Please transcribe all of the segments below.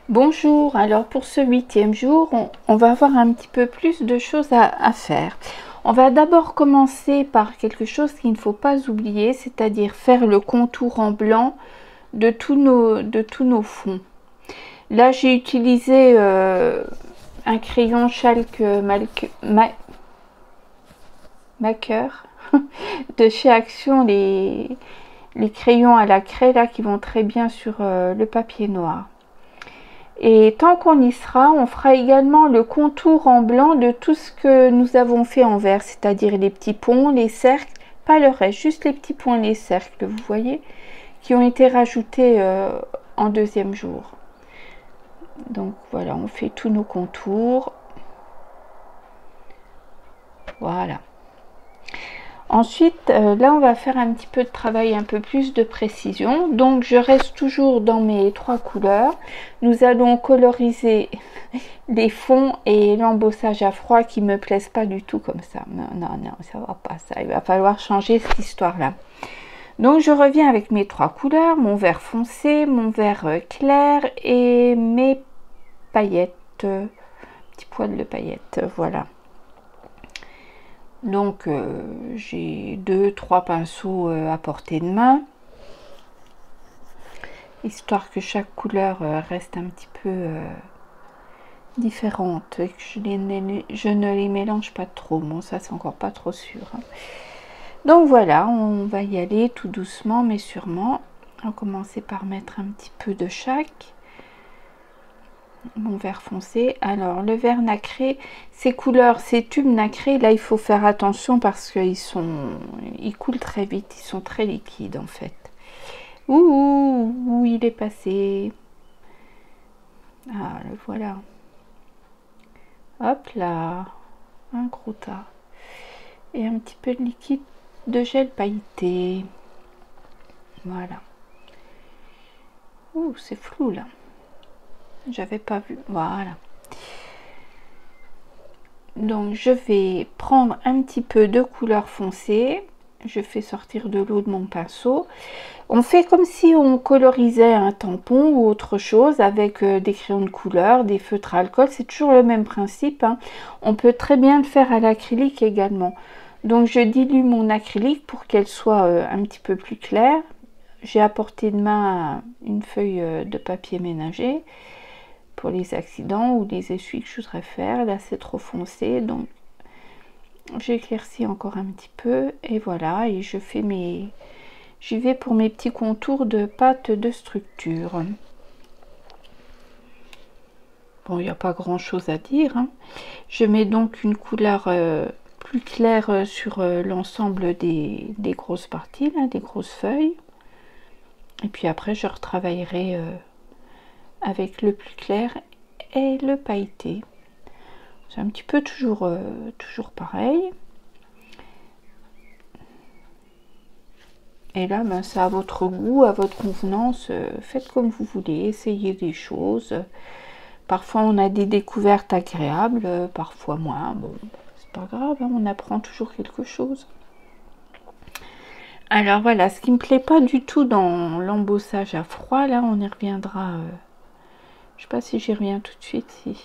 Bonjour, alors pour ce 8e jour, on va avoir un petit peu plus de choses à faire. On va d'abord commencer par quelque chose qu'il ne faut pas oublier, c'est-à-dire faire le contour en blanc de tous nos fonds. Là, j'ai utilisé un crayon Chalk Maker de chez Action, les crayons à la craie là qui vont très bien sur le papier noir. Et tant qu'on y sera, on fera également le contour en blanc de tout ce que nous avons fait en vert, c'est-à-dire les petits ponts, les cercles, pas le reste, juste les petits ponts et les cercles, vous voyez, qui ont été rajoutés en deuxième jour. Donc voilà, on fait tous nos contours. Voilà. Ensuite, là, on va faire un petit peu de travail, un peu plus de précision. Donc, je reste toujours dans mes trois couleurs. Nous allons coloriser les fonds et l'embossage à froid qui me plaisent pas du tout comme ça. Non, non, non, ça va pas, ça. Il va falloir changer cette histoire-là. Donc, je reviens avec mes trois couleurs, mon vert foncé, mon vert clair et mes paillettes, petit poil de paillettes, voilà. Donc j'ai 2-3 pinceaux à portée de main, histoire que chaque couleur reste un petit peu différente et que je ne les mélange pas trop. Bon, ça c'est encore pas trop sûr, hein. Donc voilà, on va y aller tout doucement mais sûrement. On va commencer par mettre un petit peu de chaque. Mon vert foncé. Alors le vert nacré, ces couleurs, ces tubes nacrés, là il faut faire attention parce qu'ils coulent très vite, ils sont très liquides en fait. Où il est passé? Ah, le voilà. Hop là, un gros tas. Et un petit peu de liquide de gel pailleté. Voilà. Ouh, c'est flou là. J'avais pas vu. Voilà. Donc je vais prendre un petit peu de couleur foncée. Je fais sortir de l'eau de mon pinceau. On fait comme si on colorisait un tampon ou autre chose avec des crayons de couleur, des feutres à alcool. C'est toujours le même principe, hein. On peut très bien le faire à l'acrylique également. Donc je dilue mon acrylique pour qu'elle soit un petit peu plus claire. J'ai à portée de main une feuille de papier ménager pour les accidents ou les essuies que je voudrais faire. Là c'est trop foncé, donc j'éclaircis encore un petit peu et voilà, et j'y vais pour mes petits contours de pâte de structure. Bon, il n'y a pas grand chose à dire, hein. Je mets donc une couleur plus claire sur l'ensemble des grosses parties là, des grosses feuilles, et puis après je retravaillerai avec le plus clair et le pailleté. C'est un petit peu toujours pareil. Et là, ben, c'est à votre goût, à votre convenance. Faites comme vous voulez, essayez des choses. Parfois, on a des découvertes agréables, parfois moins. Bon, c'est pas grave, hein, on apprend toujours quelque chose. Alors voilà, ce qui me plaît pas du tout dans l'embossage à froid, là, on y reviendra. Je sais pas si j'y reviens tout de suite. Si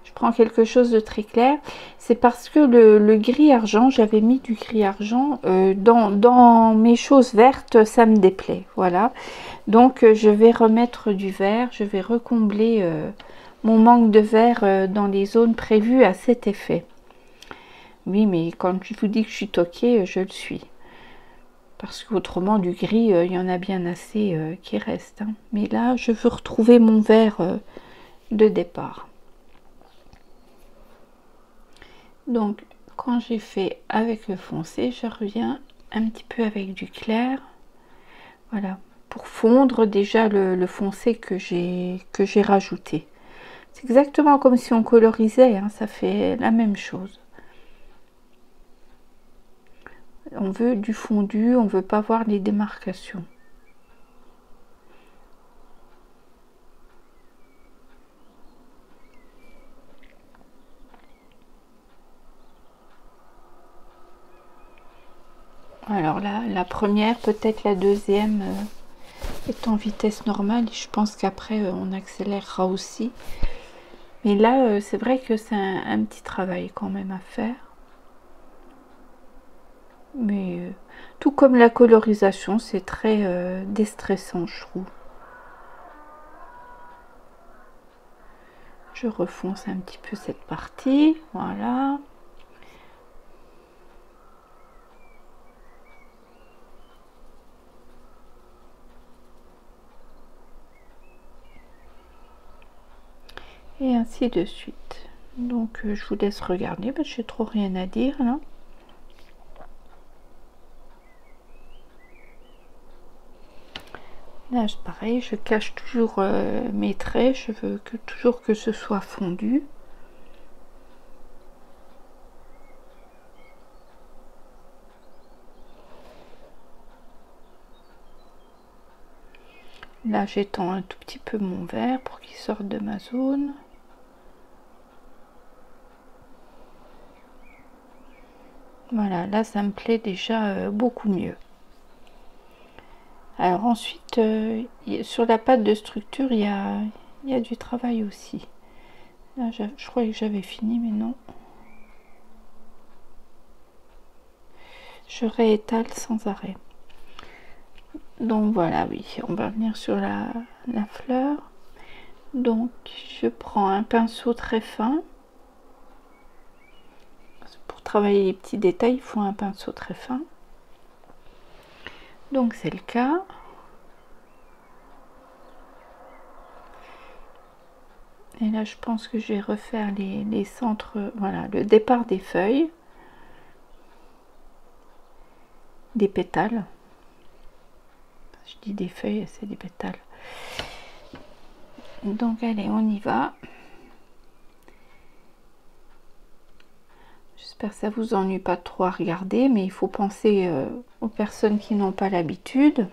je prends quelque chose de très clair, c'est parce que le gris argent, j'avais mis du gris argent dans mes choses vertes, ça me déplaît, voilà. Donc je vais remettre du vert, je vais recombler mon manque de vert dans les zones prévues à cet effet. Oui, mais quand je vous dis que je suis toquée, je le suis, parce qu'autrement du gris il y en a bien assez qui reste, hein. Mais là je veux retrouver mon vert de départ. Donc quand j'ai fait avec le foncé, je reviens un petit peu avec du clair, voilà, pour fondre déjà le foncé que j'ai rajouté. C'est exactement comme si on colorisait, hein, ça fait la même chose. On veut du fondu, on veut pas voir les démarcations. Alors là, la première, peut-être la deuxième, est en vitesse normale. Je pense qu'après on accélérera aussi. Mais là, c'est vrai que c'est un petit travail quand même à faire. Mais tout comme la colorisation, c'est très déstressant, je trouve. Je refonce un petit peu cette partie, voilà. Et ainsi de suite. Donc je vous laisse regarder, parce que j'ai trop rien à dire là. Là pareil, je cache toujours mes traits, je veux toujours que ce soit fondu. Là j'étends un tout petit peu mon verre pour qu'il sorte de ma zone. Voilà, là ça me plaît déjà beaucoup mieux. Alors ensuite, sur la pâte de structure, il y a du travail aussi. Là, je croyais que j'avais fini, mais non. Je réétale sans arrêt. Donc voilà, oui, on va venir sur la fleur. Donc je prends un pinceau très fin. Pour travailler les petits détails, il faut un pinceau très fin. Donc c'est le cas. Et là, je pense que je vais refaire les centres, voilà, le départ des feuilles, des pétales. Je dis des feuilles, c'est des pétales. Donc allez, on y va. J'espère que ça vous ennuie pas trop à regarder, mais il faut penser aux personnes qui n'ont pas l'habitude.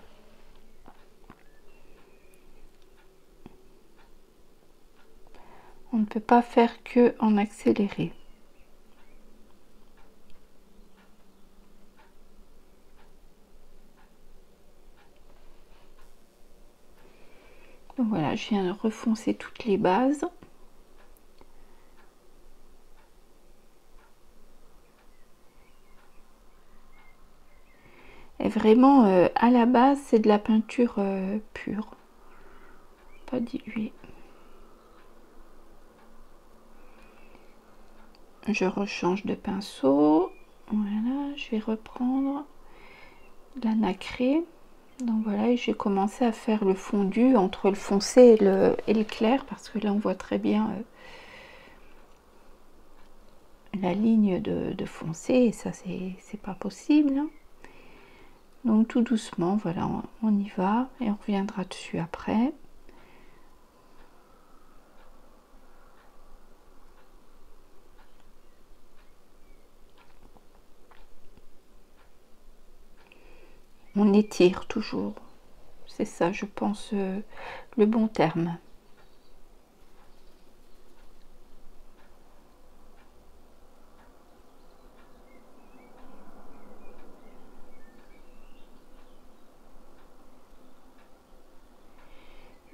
On ne peut pas faire que en accéléré. Donc voilà, je viens de refoncer toutes les bases. Et vraiment, à la base, c'est de la peinture pure, pas diluée. Je rechange de pinceau. Voilà, je vais reprendre la nacrée. Donc voilà, et j'ai commencé à faire le fondu entre le foncé et le clair, parce que là on voit très bien la ligne de foncé, et ça c'est pas possible. Donc tout doucement, voilà, on y va, et on reviendra dessus après. On étire toujours, c'est ça je pense le bon terme.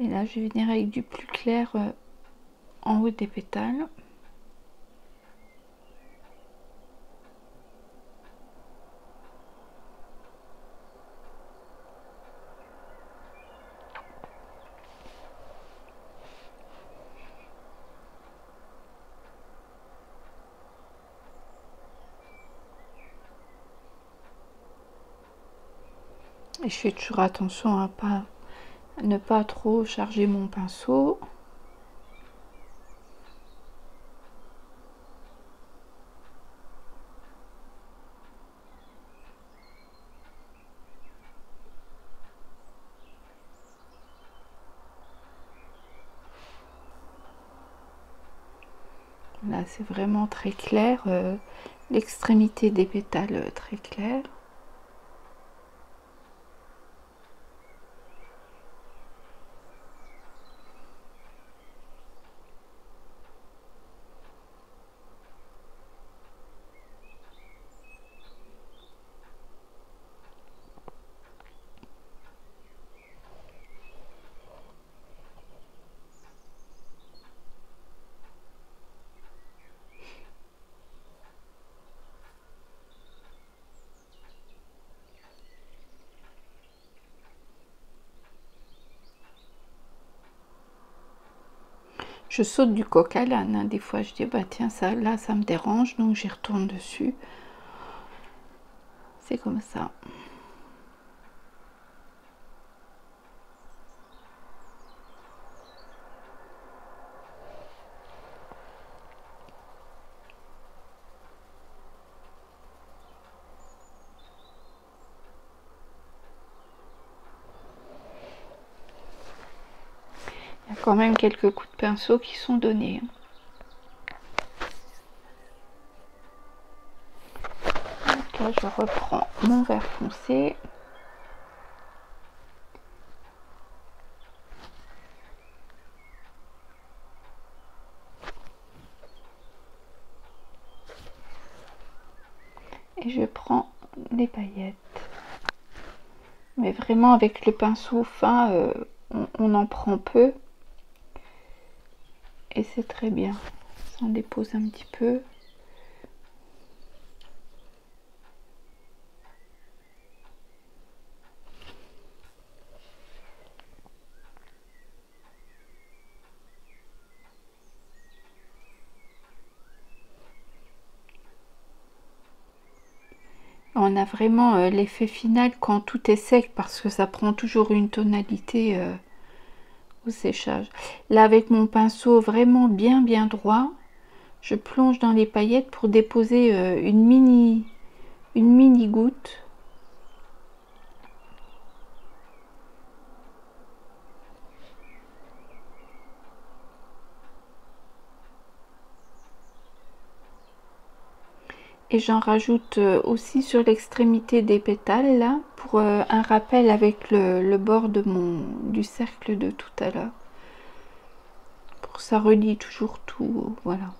Et là je vais venir avec du plus clair en haut des pétales. Et je fais toujours attention à ne pas trop charger mon pinceau. Là c'est vraiment très clair, l'extrémité des pétales très clair. je saute du coq à l'âne, hein. Des fois je dis bah tiens, ça là ça me dérange, donc j'y retourne dessus. C'est comme ça. Il y a quand même quelques coups de pinceau qui sont donnés. Donc là, je reprends mon vert foncé. Et je prends les paillettes. Mais vraiment avec le pinceau fin, on en prend peu. Et c'est très bien. Ça en dépose un petit peu. On a vraiment l'effet final quand tout est sec, parce que ça prend toujours une tonalité au séchage. Là, avec mon pinceau vraiment bien droit, je plonge dans les paillettes pour déposer une mini goutte. Et j'en rajoute aussi sur l'extrémité des pétales là, pour un rappel avec le bord de du cercle de tout à l'heure. Pour que ça relie toujours tout, voilà.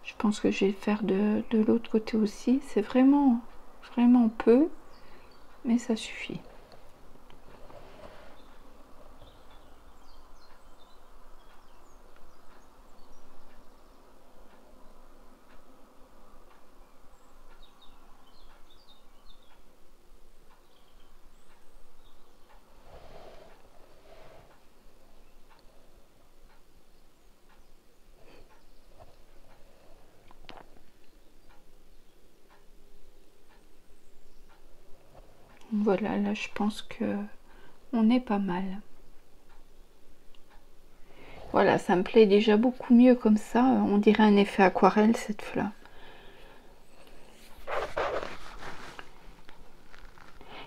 Je pense que je vais le faire de l'autre côté aussi. C'est vraiment peu, mais ça suffit. Voilà, là je pense que on est pas mal. Voilà, ça me plaît déjà beaucoup mieux comme ça. On dirait un effet aquarelle cette fleur.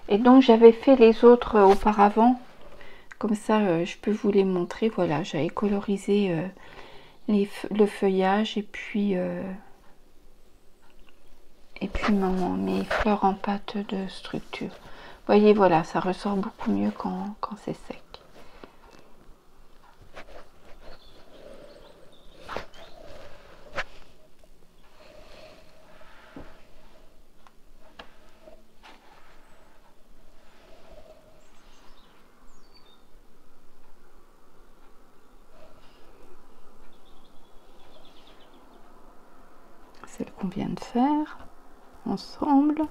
Et donc j'avais fait les autres auparavant. Comme ça, je peux vous les montrer. Voilà, j'avais colorisé le feuillage et puis mes fleurs en pâte de structure. Vous voyez, voilà, ça ressort beaucoup mieux quand c'est sec. Celle qu'on vient de faire ensemble.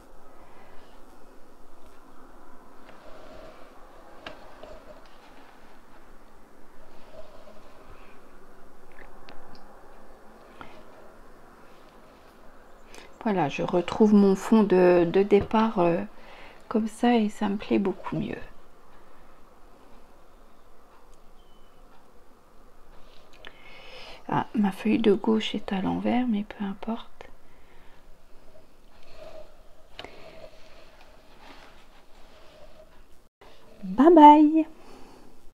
Voilà, je retrouve mon fond de départ comme ça et ça me plaît beaucoup mieux. Ah, ma feuille de gauche est à l'envers, mais peu importe. Bye bye!